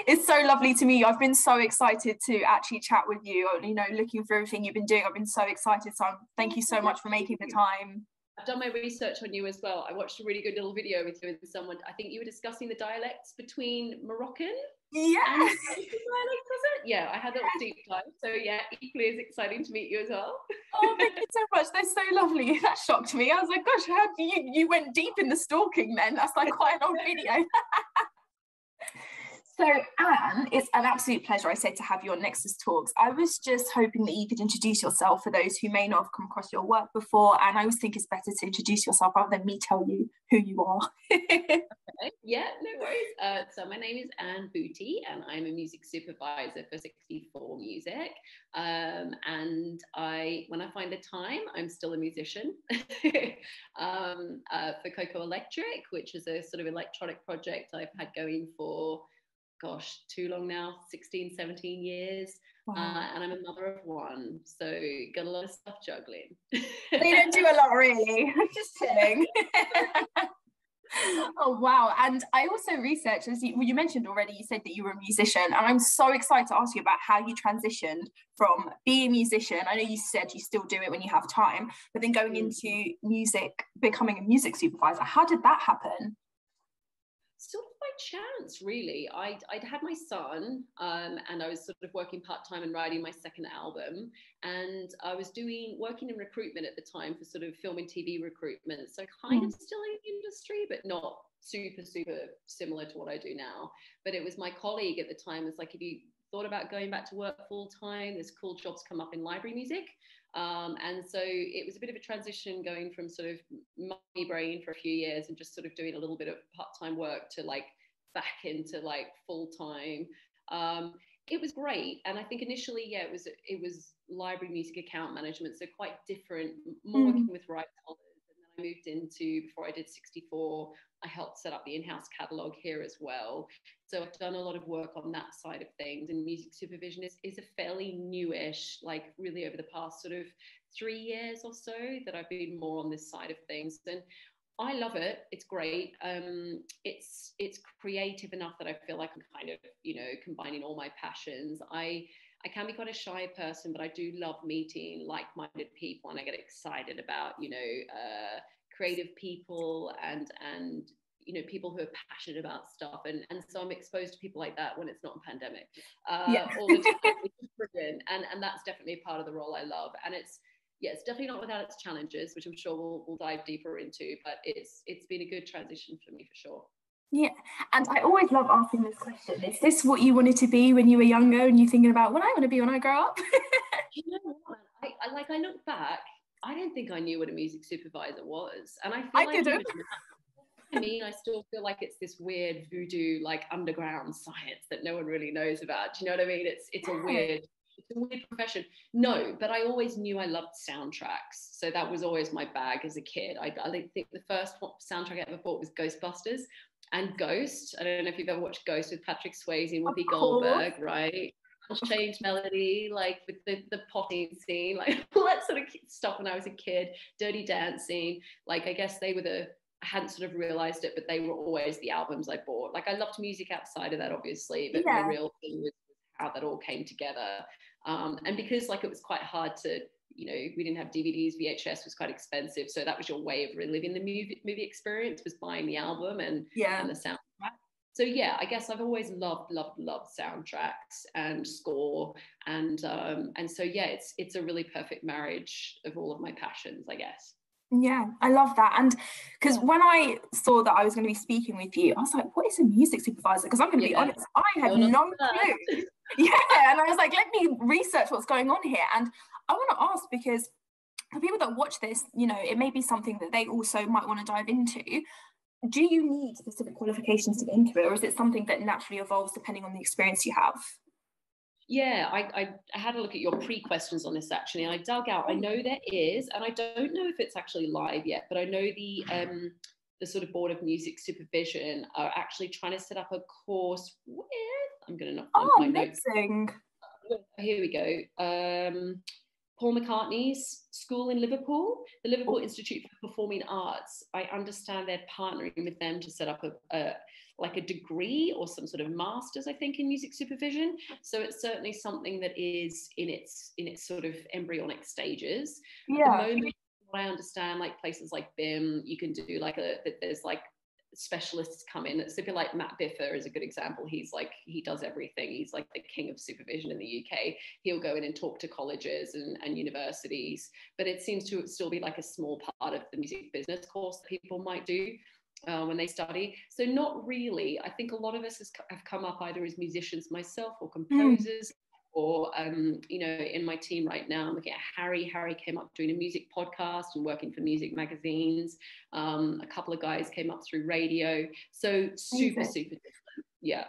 It's so lovely to meet you. I've been so excited to actually chat with you, looking through everything you've been doing. I've been so excited. So thank you so much for making the time. I've done my research on you as well. I watched a really good little video with you and someone. I think you were discussing the dialects between Moroccan and Spanish dialects, was it? Yeah, I had that deep dive. So yeah, equally as exciting to meet you as well. Oh, thank you so much. They're so lovely. That shocked me. I was like, gosh, how do you went deep in the stalking then? That's like quite an old video. So, Anne, it's an absolute pleasure, I said, to have you on NEXUS Talks. I was just hoping that you could introduce yourself for those who may not have come across your work before, and I always think it's better to introduce yourself rather than me tell you who you are. Okay. Yeah, no worries. So my name is Anne Booty, and I'm a music supervisor for 64 Music. And when I find the time, I'm still a musician for Coco Electric, which is a sort of electronic project I've had going for too long now, 16, 17 years. Wow. And I'm a mother of one, so got a lot of stuff juggling. So you don't do a lot, really. I'm just kidding. Oh wow. And I also researched, as you mentioned already, you said that you were a musician, and I'm so excited to ask you about how you transitioned from being a musician. I know you said you still do it when you have time, but then going into music, becoming a music supervisor. How did that happen? Sort of by chance, really. I'd had my son, and I was sort of working part-time and writing my second album, and I was working in recruitment at the time for sort of film and TV recruitment, so kind of still in the industry, but not super similar to what I do now. But it was my colleague at the time was like, if you thought about going back to work full-time, there's cool jobs come up in library music. And so it was a bit of a transition going from sort of mummy brain for a few years and just sort of doing a little bit of part-time work to like back into like full-time. It was great. And I think initially, it was library music account management. So quite different, more working with right colors. And then I moved into, before I did 64, I helped set up the in-house catalogue here as well. So I've done a lot of work on that side of things, and music supervision is a fairly newish, like really over the past sort of 3 years or so that I've been more on this side of things. And I love it. It's great. It's creative enough that I feel like I'm kind of, combining all my passions. I can be quite a shy person, but I do love meeting like-minded people, and I get excited about, creative people and people who are passionate about stuff, and so I'm exposed to people like that when it's not a pandemic all the time, which is brilliant, and that's definitely a part of the role I love. And it's definitely not without its challenges, which I'm sure we'll dive deeper into, but it's been a good transition for me for sure. Yeah, and I always love asking this question. Is this what you wanted to be when you were younger, and you're thinking about what I want to be when I grow up? You know what? I look back, I don't think I knew what a music supervisor was, and I still feel like it's this weird voodoo, like underground science that no one really knows about. Do you know what I mean? It's a weird profession. No, but I always knew I loved soundtracks, so that was always my bag as a kid. I think the first soundtrack I ever bought was Ghostbusters and Ghost. I don't know if you've ever watched Ghost with Patrick Swayze and Whoopi Goldberg, right? Change Melody, like with the potting scene, like all that sort of stuff when I was a kid. Dirty Dancing, like I guess they were I hadn't sort of realized it, but they were always the albums I bought. Like I loved music outside of that, obviously, but my real thing was how that all came together. And because like it was quite hard to, we didn't have DVDs, VHS was quite expensive, so that was your way of reliving the movie experience, was buying the album and the soundtrack. So I guess I've always loved soundtracks and score, and so it's a really perfect marriage of all of my passions, I guess. Yeah, I love that. And because when I saw that I was going to be speaking with you, I was like, what is a music supervisor? Because I'm going to be honest, I had no clue. And I was like, let me research what's going on here. And I want to ask, because for people that watch this, it may be something that they also might want to dive into. Do you need specific qualifications to get into it, or is it something that naturally evolves depending on the experience you have? Yeah, I had a look at your pre-questions on this actually, and I dug out. I know there is, and I don't know if it's actually live yet, but I know the sort of Board of Music Supervision are actually trying to set up a course with, I'm going to not find my notes. Here we go. Paul McCartney's school in Liverpool, the Liverpool Institute for Performing Arts. I understand they're partnering with them to set up like a degree or some sort of master's, I think, in music supervision. So it's certainly something that is in its sort of embryonic stages. At the moment, what I understand, like places like BIM, you can do like there's like specialists come in. It's a bit like Matt Biffer is a good example. He does everything. He's like the king of supervision in the UK. He'll go in and talk to colleges and universities, but it seems to still be like a small part of the music business course that people might do when they study. So not really. I think a lot of us have come up either as musicians, myself, or composers, or you know, in my team right now, I'm looking at Harry. Harry came up doing a music podcast and working for music magazines. A couple of guys came up through radio. So super different. Yeah.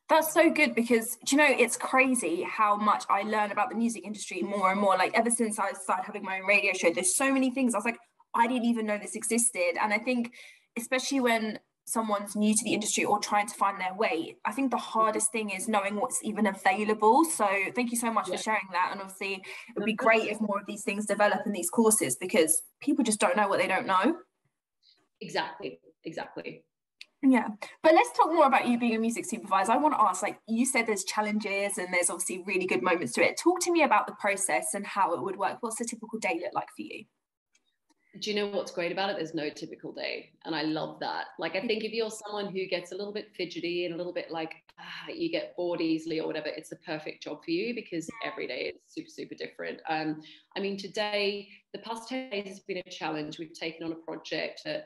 That's so good, because, do you know, it's crazy how much I learn about the music industry more and more. Like, ever since I started having my own radio show, there's so many things I was like, I didn't even know this existed. And I think, especially when someone's new to the industry or trying to find their way, I think the hardest thing is knowing what's even available. So thank you so much for sharing that. And obviously it would be great if more of these things develop in these courses, because people just don't know what they don't know. Exactly. Yeah, but let's talk more about you being a music supervisor. I want to ask, like you said, there's challenges and there's obviously really good moments to it. Talk to me about the process and how it would work. What's a typical day look like for you? Do you know what's great about it? There's no typical day. And I love that. Like, I think if you're someone who gets a little bit fidgety and a little bit like, you get bored easily or whatever, it's the perfect job for you, because every day it's super, super different. I mean, today, the past 10 days has been a challenge. We've taken on a project that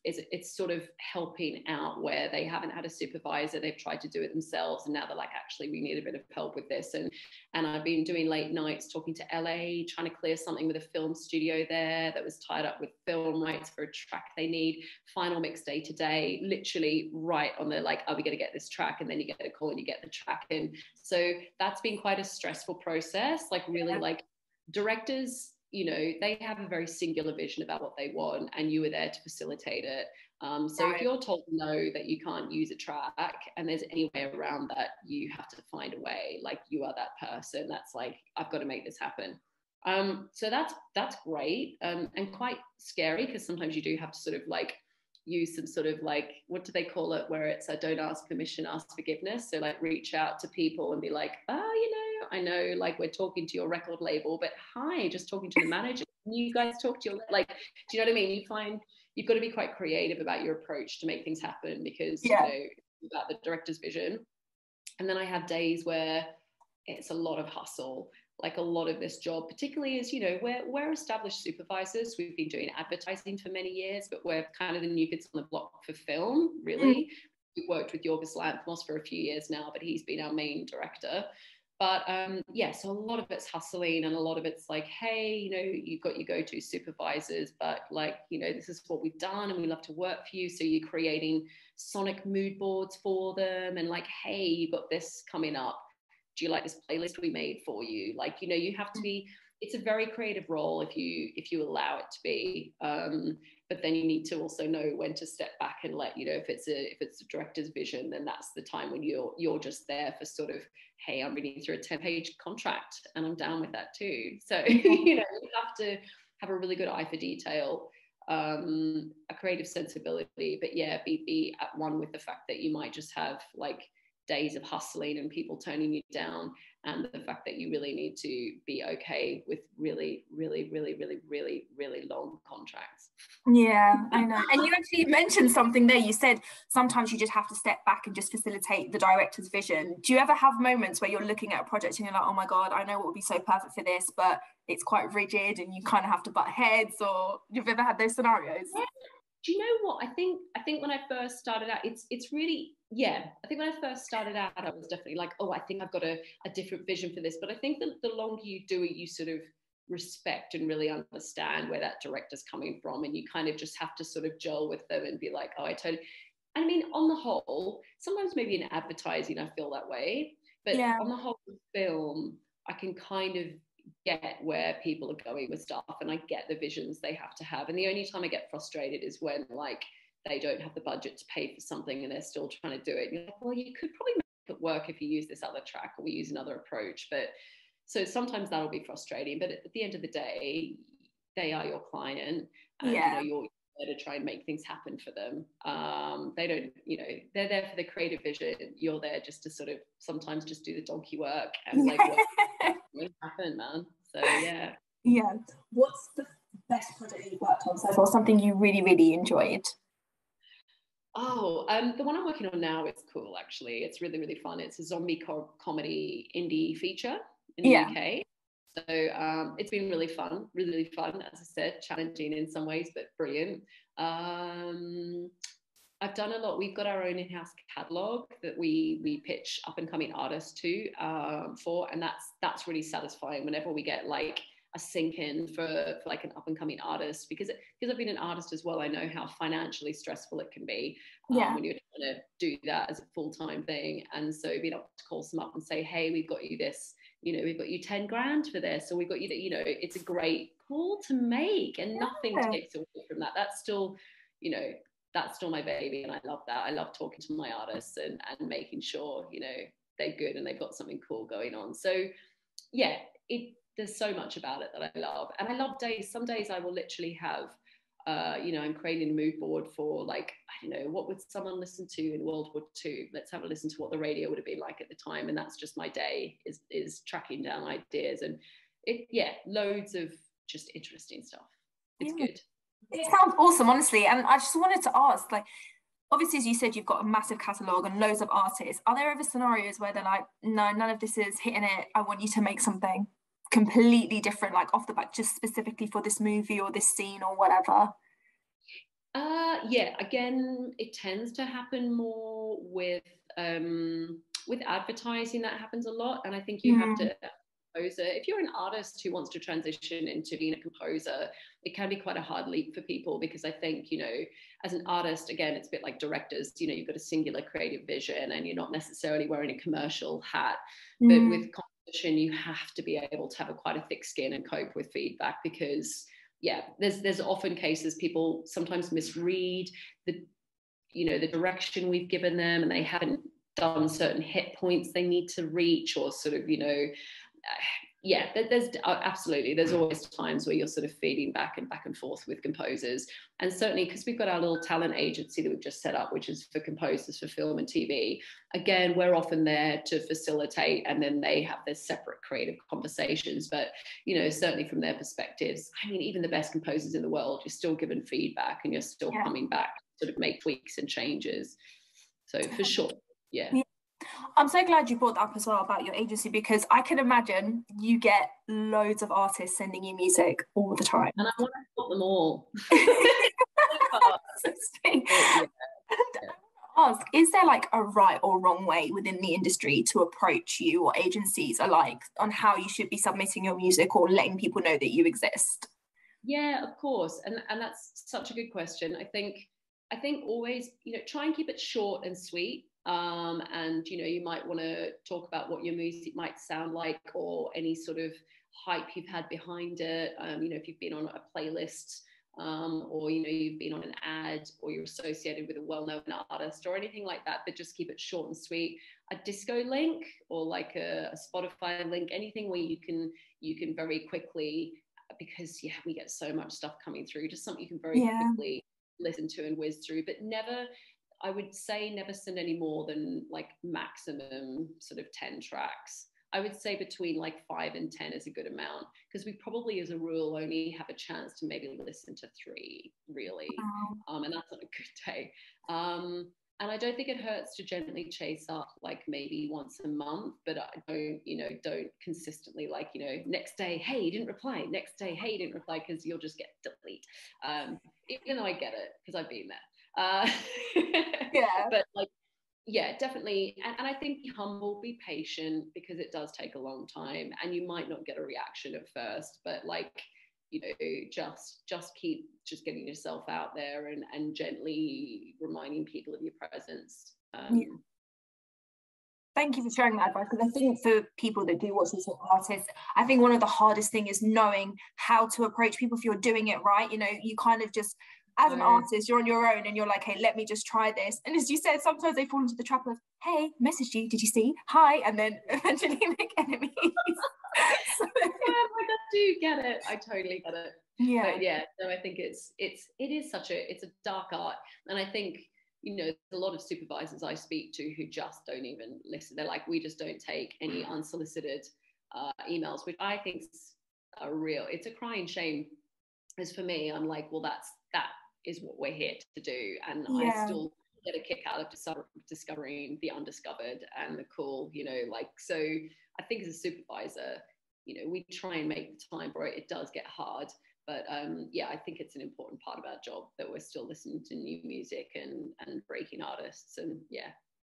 it's sort of helping out where they haven't had a supervisor. They've tried to do it themselves. And now they're like, actually, we need a bit of help with this. And I've been doing late nights talking to LA, trying to clear something with a film studio there that was tied up with film rights for a track they need. Final mix day today, literally right on the like, are we going to get this track? And then you get a call and you get the track in. So that's been quite a stressful process. Like, really, like, directors, you know, they have a very singular vision about what they want, and you are there to facilitate it. So if you're told no, that you can't use a track and there's any way around that, you have to find a way. Like, you are that person that's like, I've got to make this happen. So that's great, and quite scary, because sometimes you do have to sort of like use some sort of like, what do they call it, where it's a don't ask permission, ask forgiveness. So like, reach out to people and be like, you know, I know like we're talking to your record label, but hi, just talking to the manager, you guys talk to your, like, do you know what I mean? You find you've got to be quite creative about your approach to make things happen, because you know, about the director's vision. And then I have days where it's a lot of hustle. Like, a lot of this job, particularly, is, you know, we're established supervisors. We've been doing advertising for many years, but we're kind of the new kids on the block for film, really. We've worked with Yorgos Lanthimos for a few years now, but he's been our main director. But so a lot of it's hustling, and a lot of it's like, hey, you know, you've got your go-to supervisors, but like, you know, this is what we've done and we love to work for you. So you're creating sonic mood boards for them, and like, hey, you've got this coming up. Do you like this playlist we made for you? Like, you know, you have to be, it's a very creative role if you allow it to be. But then you need to also know when to step back and let, you know, if it's a director's vision, then that's the time when you're just there for sort of, hey, I'm reading through a 10-page contract and I'm down with that too. So, you know, you have to have a really good eye for detail, a creative sensibility, but yeah, be at one with the fact that you might just have like days of hustling and people turning you down, and the fact that you really need to be okay with really, really, really, really, really, really long contracts. Yeah, I know. And you actually mentioned something there. You said sometimes you just have to step back and just facilitate the director's vision. Do you ever have moments where you're looking at a project and you're like, oh my God, I know what would be so perfect for this, but it's quite rigid and you kind of have to butt heads? Or you've ever had those scenarios? Yeah. Do you know what? I think when I first started out, it's really, yeah. I think when I first started out, I was definitely like, oh, I think I've got a different vision for this. But I think that the longer you do it, you sort of respect and really understand where that director's coming from, and you kind of just have to sort of gel with them and be like, oh, I totally. I mean, on the whole, sometimes maybe in advertising, I feel that way, but on the whole, film, I can kind of get where people are going with stuff, and I get the visions they have to have. And the only time I get frustrated is when like they don't have the budget to pay for something and they're still trying to do it. And you're like, well, you could probably make it work if you use this other track, or we use another approach. But so sometimes that'll be frustrating, but at the end of the day, they are your client, and you know, you're there to try and make things happen for them. They don't, they're there for the creative vision. You're there just to sort of sometimes just do the donkey work and like make happen, man. So yeah. Yeah. What's the best project you've worked on so far? Something you really, really enjoyed? Oh, the one I'm working on now is cool, actually. It's really, really fun. It's a zombie comedy indie feature in the UK. So it's been really fun, really, really fun. As I said, challenging in some ways, but brilliant. I've done a lot. We've got our own in-house catalog that we pitch up-and-coming artists to for, and that's really satisfying whenever we get like a sink in for like an up-and-coming artist, because I've been an artist as well. I know how financially stressful it can be when you're trying to do that as a full-time thing. And so being able to call some up and say, hey, we've got you this, we've got you 10 grand for this, or we've got you that, it's a great call to make, and nothing takes away from that. That's still, that's still my baby, and I love that. I love talking to my artists and making sure, they're good and they've got something cool going on. So yeah, there's so much about it that I love. And I love days. Some days I will literally have, I'm creating a mood board for like, I don't know, what would someone listen to in World War II? Let's have a listen to what the radio would have been like at the time. And that's just my day, is tracking down ideas, and loads of just interesting stuff. It's good. It sounds awesome, honestly. And I just wanted to ask, like, obviously, as you said, you've got a massive catalogue and loads of artists. Are there ever scenarios where they're like, no, none of this is hitting it, I want you to make something completely different, like off the back, just specifically for this movie or this scene or whatever? Again, it tends to happen more with advertising. That happens a lot, and I think you have to, if you're an artist who wants to transition into being a composer, it can be quite a hard leap for people, because I think, as an artist, again, it's a bit like directors, you've got a singular creative vision and you're not necessarily wearing a commercial hat. But with composition, you have to be able to have quite a thick skin and cope with feedback, because there's often cases people sometimes misread the direction we've given them, and they haven't done certain hit points they need to reach, or sort of, there's absolutely, there's always times where you're sort of feeding back and forth with composers. And certainly because we've got our little talent agency that we've just set up, which is for composers for film and TV, again, we're often there to facilitate, and then they have their separate creative conversations. But certainly from their perspectives, I mean, even the best composers in the world, you're still given feedback and you're still coming back to sort of make tweaks and changes. So for sure. Yeah. I'm so glad you brought that up as well about your agency, because I can imagine you get loads of artists sending you music all the time. And I want to help them all. Ask, is there like a right or wrong way within the industry to approach you or agencies alike on how you should be submitting your music or letting people know that you exist? Yeah, of course. And that's such a good question. I think always, try and keep it short and sweet. And you might want to talk about what your music might sound like, or any sort of hype you've had behind it. If you've been on a playlist, or you've been on an ad, or you're associated with a well-known artist or anything like that, but just keep it short and sweet. A disco link, or like a Spotify link, anything where you can very quickly, because we get so much stuff coming through, just something you can very quickly listen to and whiz through. But I would say never send any more than like maximum sort of 10 tracks. I would say between like 5 and 10 is a good amount, because we probably as a rule only have a chance to maybe listen to 3 really. And that's on a good day. And I don't think it hurts to gently chase up like maybe once a month, but I don't consistently like, next day, hey, you didn't reply. Next day, hey, you didn't reply, because you'll just get delete. Even though I get it, because I've been there. But like, definitely. And I think be humble, be patient, because it does take a long time, and you might not get a reaction at first, but like, just keep getting yourself out there and gently reminding people of your presence. Thank you for sharing that advice, because I think for people that do watch these artists, I think one of the hardest thing is knowing how to approach people if you're doing it right. You kind of just, as an artist, you're on your own and you're like, hey, let me just try this. And as you said, sometimes they fall into the trap of, hey, messaged you, did you see? Hi. And then eventually make enemies. I do get it. I totally get it. Yeah. But yeah, no, I think it is it's a dark art. And I think, there's a lot of supervisors I speak to who just don't even listen. They're like, we just don't take any unsolicited emails, which I think is it's a crying shame. As for me, I'm like, well, that is what we're here to do. And I still get a kick out of discovering the undiscovered and the cool, so I think as a supervisor, we try and make the time for it. It does get hard, but I think it's an important part of our job that we're still listening to new music and breaking artists. And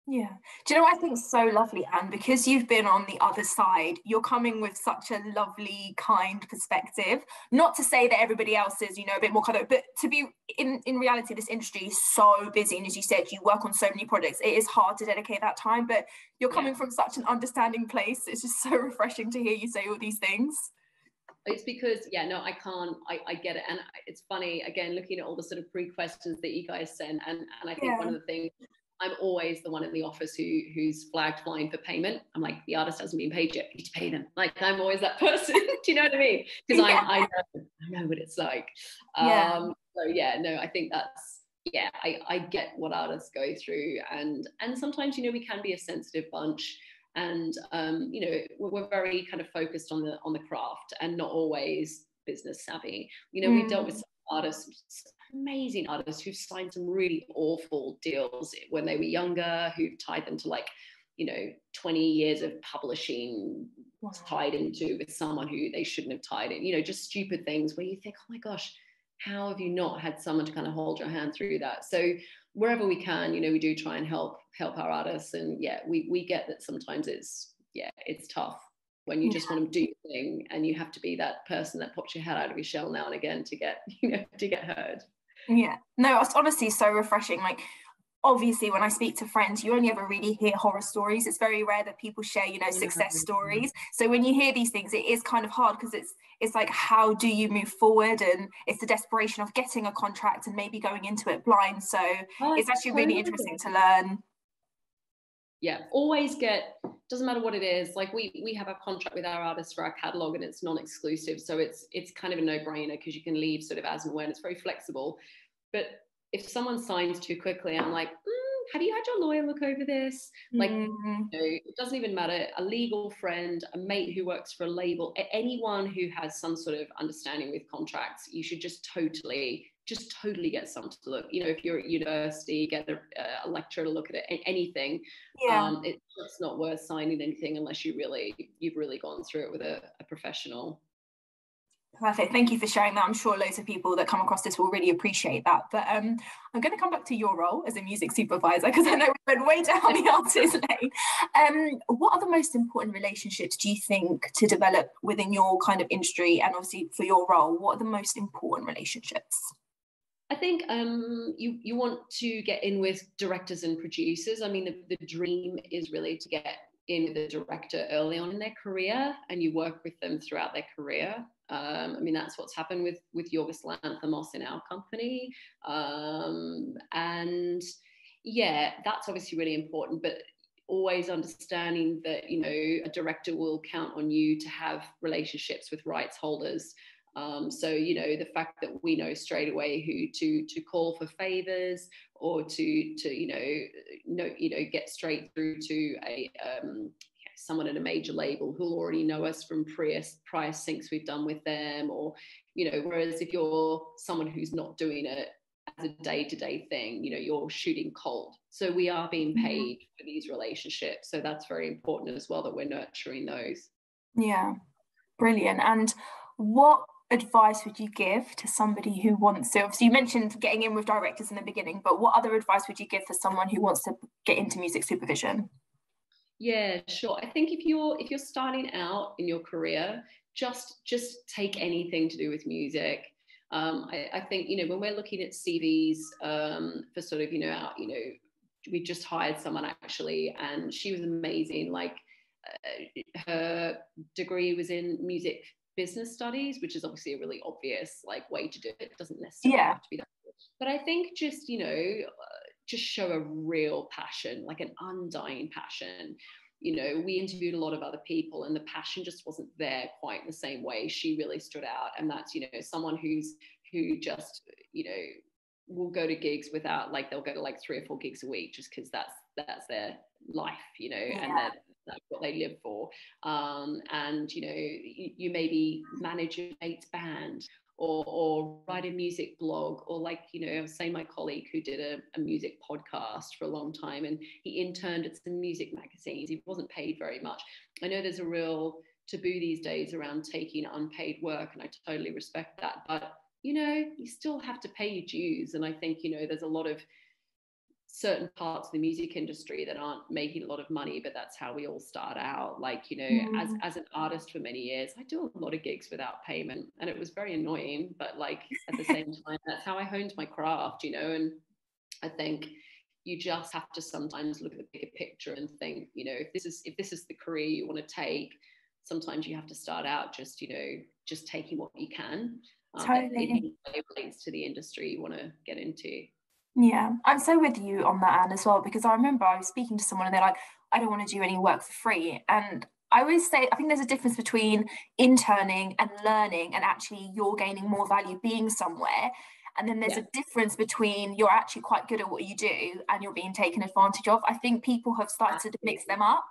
Yeah. Do you know what I think is so lovely, Anne? Because you've been on the other side, you're coming with such a lovely, kind perspective. Not to say that everybody else is, a bit more kind of, but to be in reality, this industry is so busy. And as you said, you work on so many projects. It is hard to dedicate that time, but you're coming from such an understanding place. It's just so refreshing to hear you say all these things. It's because, I can't, I get it. And it's funny, again, looking at all the sort of pre-questions that you guys send. And I think one of the things, I'm always the one in the office who's flagged flying for payment. I'm like, the artist hasn't been paid yet. You need to pay them. Like, I'm always that person. Do you know what I mean? Because I know what it's like. So I think that's, I get what artists go through. And sometimes, we can be a sensitive bunch. And, we're very kind of focused on the craft and not always business savvy. We've dealt with some artists, amazing artists who've signed some really awful deals when they were younger, who've tied them to 20 years of publishing tied into with someone who they shouldn't have tied in, just stupid things where you think, oh my gosh, how have you not had someone to kind of hold your hand through that? So wherever we can, we do try and help our artists. And we get that sometimes it's tough when you just want to do your thing and you have to be that person that pops your head out of your shell now and again to get heard. Yeah, no, it's honestly so refreshing. Like, obviously, when I speak to friends, you only ever really hear horror stories. It's very rare that people share, success stories. So when you hear these things, it is kind of hard because it's like, how do you move forward? And it's the desperation of getting a contract and maybe going into it blind. So it's actually really interesting to learn. Yeah, doesn't matter what it is. Like we have a contract with our artists for our catalog and it's non-exclusive. So it's kind of a no-brainer because you can leave sort of as and when. It's very flexible. But if someone signs too quickly, I'm like, have you had your lawyer look over this? Like, it doesn't even matter. A legal friend, a mate who works for a label, anyone who has some sort of understanding with contracts, you should just totally get someone to look. If you're at university, get a lecturer to look at it, anything. It's not worth signing anything unless you've really gone through it with a professional. Perfect. Thank you for sharing that. I'm sure loads of people that come across this will really appreciate that. But I'm going to come back to your role as a music supervisor because I know we went way down the artist lane. What are the most important relationships do you think to develop within your kind of industry and obviously for your role? What are the most important relationships? I think you want to get in with directors and producers. I mean, the dream is really to get in with a director early on in their career and you work with them throughout their career. I mean, that's what's happened with Yorgos Lanthimos in our company. And that's obviously really important, but always understanding that, a director will count on you to have relationships with rights holders. So, the fact that we know straight away who to call for favors or to get straight through to someone at a major label who'll already know us from prior syncs we've done with them, or, whereas if you're someone who's not doing it as a day-to-day thing, you're shooting cold. So we are being paid for these relationships. So that's very important as well, that we're nurturing those. Yeah, brilliant. And what advice would you give to somebody who wants to, obviously you mentioned getting in with directors in the beginning, but what other advice would you give for someone who wants to get into music supervision? Yeah, sure. I think if you're starting out in your career, just take anything to do with music. I think, when we're looking at CVs for sort of, we just hired someone actually, and she was amazing. Like her degree was in music business studies, which is obviously a really obvious way to do it. It doesn't necessarily have to be that. But I think just show a real passion, like an undying passion. you know, we interviewed a lot of other people and the passion just wasn't there quite in the same way. She really stood out. And that's, you know, someone who just, you know, will go to gigs without, like, they'll go to like 3 or 4 gigs a week just because that's their life, you know, and that's what they live for. And, you know, you maybe manage your mate's band, or write a music blog, or, like, you know, I was saying, my colleague who did a music podcast for a long time, and he interned at some music magazines. He wasn't paid very much. I know there's a real taboo these days around taking unpaid work, and I totally respect that. But, you know, you still have to pay your dues. And I think, you know, there's a lot of certain parts of the music industry that aren't making a lot of money, but that's how we all start out. Like, you know, as an artist for many years, I do a lot of gigs without payment, and it was very annoying, but, like, at the same time, that's how I honed my craft, you know. And I think you just have to sometimes look at the bigger picture and think, you know, if this is the career you want to take, sometimes you have to start out just, you know, just taking what you can. Totally. It relates to the industry you want to get into. Yeah, I'm so with you on that, Anne, as well, because I remember I was speaking to someone and they're like, I don't want to do any work for free. And I always say, I think there's a difference between interning and learning, and actually you're gaining more value being somewhere. And then there's a difference between you're actually quite good at what you do and you're being taken advantage of. I think people have started to mix them up.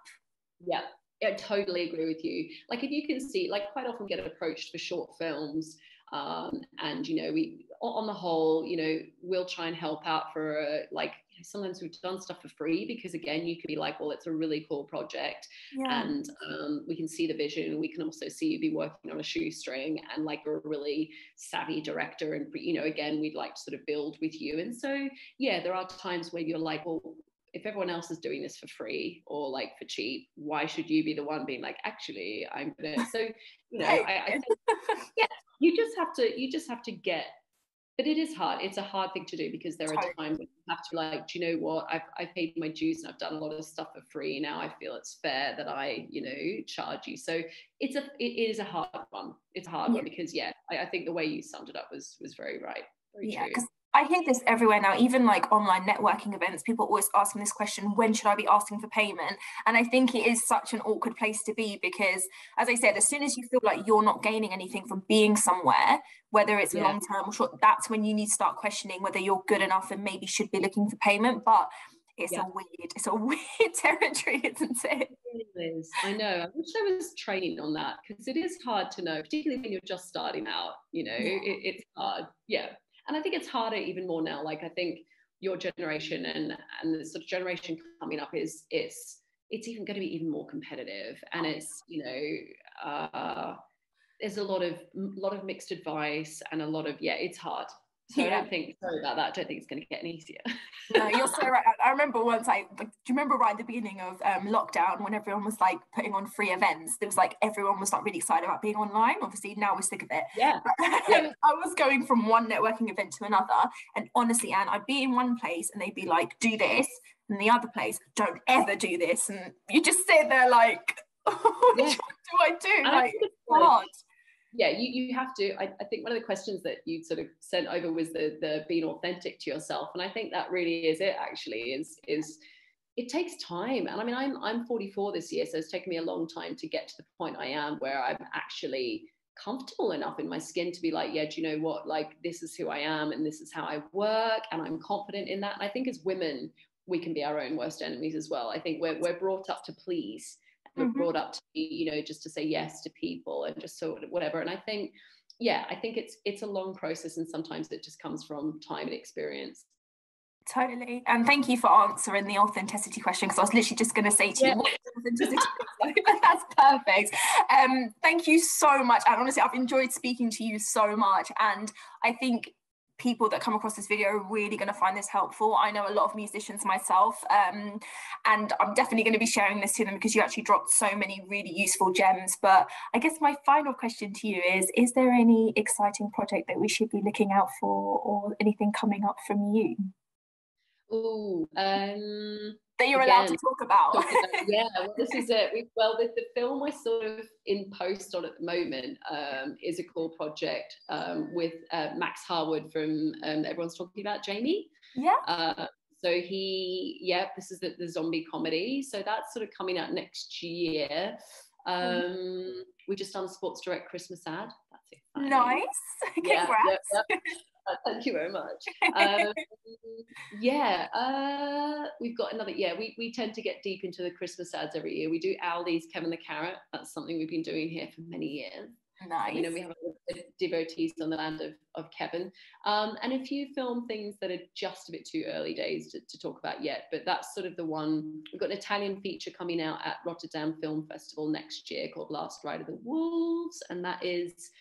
Yeah, I totally agree with you. Like, if you can see, like, quite often get approached for short films, and, you know, we, on the whole, you know, we'll try and help out for, like, you know, sometimes we've done stuff for free because, again, you could be like, well, it's a really cool project, and we can see the vision. We can also see you be working on a shoestring, and, like, you're a really savvy director, and, you know, again, we'd like to sort of build with you. And so, yeah, there are times where you're like, well, if everyone else is doing this for free or, like, for cheap, why should you be the one being like, actually, I'm gonna? So, you know, I think, yeah, you just have to get. But it is hard. It's a hard thing to do, because there are times when you have to, like, do you know what? I've paid my dues and I've done a lot of stuff for free. Now I feel it's fair that I, you know, charge you. So it is a hard one. It's a hard one because, I think the way you summed it up was very right. Very true. I hear this everywhere now, even like online networking events, people always asking this question, when should I be asking for payment? And I think it is such an awkward place to be, because, as I said, as soon as you feel like you're not gaining anything from being somewhere, whether it's long-term or short, that's when you need to start questioning whether you're good enough and maybe should be looking for payment. But it's a weird territory, isn't it? It is. I know. I wish I was training on that, because it is hard to know, particularly when you're just starting out, you know, it's hard. Yeah. And I think it's harder even more now. Like, I think your generation and the sort of generation coming up it's even going to be even more competitive. And it's, you know, there's a lot of mixed advice and a lot of, it's hard. So I don't think, sorry about that, I don't think it's going to get any easier. No, you're so right. I remember once, do you remember right at the beginning of lockdown, when everyone was like putting on free events? There was like, everyone was like really excited about being online. Obviously now we're sick of it. I was going from one networking event to another, and honestly, Anne, I'd be in one place and they'd be like, do this, and the other place, don't ever do this, and you just sit there like, what do I do? Like, it's hard. Yeah, you have to. I think one of the questions that you sort of sent over was the being authentic to yourself, and I think that really is it. Actually, is it takes time, and I mean, I'm 44 this year, so it's taken me a long time to get to the point I am where I'm actually comfortable enough in my skin to be like, yeah, do you know what? Like, this is who I am, and this is how I work, and I'm confident in that. And I think as women, we can be our own worst enemies as well. I think we're brought up to please. We're brought up to be, you know, just to say yes to people and just so whatever. And I think, it's a long process, and sometimes it just comes from time and experience. Totally. And thank you for answering the authenticity question, because I was literally just going to say to you, what is authenticity? That's perfect. Thank you so much. And honestly, I've enjoyed speaking to you so much. And I think people that come across this video are really going to find this helpful. I know a lot of musicians myself, and I'm definitely going to be sharing this to them, because you actually dropped so many really useful gems. But I guess my final question to you is there any exciting project that we should be looking out for, or anything coming up from you? That you're allowed to talk about. Well, this is it. The film we're sort of in post on at the moment is a cool project with Max Harwood from Everyone's Talking About Jamie. So this is the zombie comedy. So that's sort of coming out next year. We just done a Sports Direct Christmas ad. That's exciting. Nice. Congrats. Yeah. Thank you very much. We've got another. We tend to get deep into the Christmas ads every year. We do Aldi's Kevin the Carrot. That's something we've been doing here for many years. Nice. We have devotees on the land of Kevin, and a few film things that are just a bit too early days to talk about yet, but that's sort of the one. We've got an Italian feature coming out at Rotterdam Film Festival next year called Last Ride of the Wolves, and that is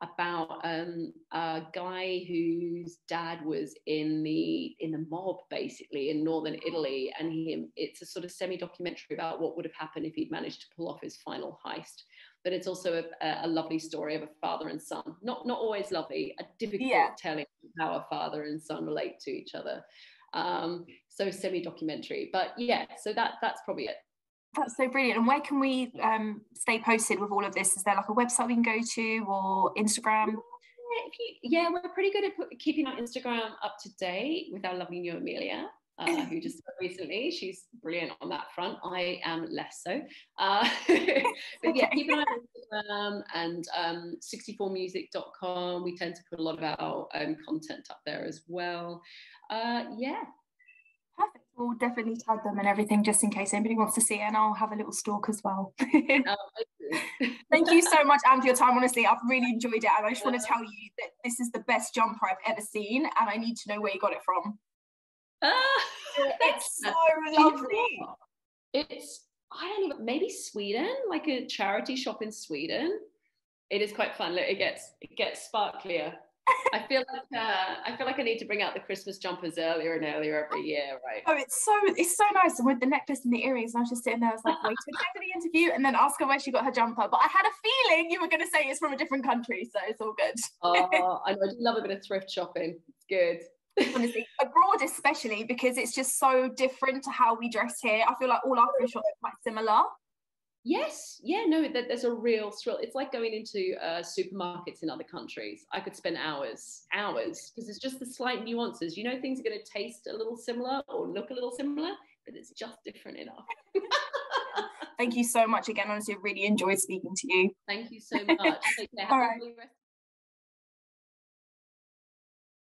about a guy whose dad was in the mob, basically, in northern Italy, and it's a sort of semi-documentary about what would have happened if he'd managed to pull off his final heist. But it's also a lovely story of a father and son. Not always lovely, a difficult telling how a father and son relate to each other. So semi-documentary, but so that's probably it. That's so brilliant. And where can we stay posted with all of this? Is there like a website we can go to, or Instagram? We're pretty good at keeping our Instagram up to date with our lovely new Amelia, who just recently. She's brilliant on that front. I am less so. But keep an eye on Instagram and 64music.com. We tend to put a lot of our content up there as well. Perfect. We'll definitely tag them and everything just in case anybody wants to see it, and I'll have a little stalk as well. Thank you so much, Anne, for your time. Honestly, I've really enjoyed it, and I just want to tell you that this is the best jumper I've ever seen, and I need to know where you got it from. It's so lovely. I don't even, maybe Sweden, like a charity shop in Sweden. It is quite fun. Look, it gets sparklier. I feel like I need to bring out the Christmas jumpers earlier and earlier every year, right? Oh, it's so nice. And with the necklace and the earrings, and I was just sitting there, I was like, wait till the end of the interview and then ask her where she got her jumper. But I had a feeling you were going to say it's from a different country, so it's all good. I know, I do love a bit of thrift shopping. It's good. Honestly, abroad especially, because it's just so different to how we dress here. I feel like all our thrift shops are quite similar. Yes, no, there's a real thrill. It's like going into supermarkets in other countries. I could spend hours, because it's just the slight nuances. Things are going to taste a little similar or look a little similar, but it's just different enough. Thank you so much again. Honestly, I really enjoyed speaking to you. Thank you so much. Take care. All right.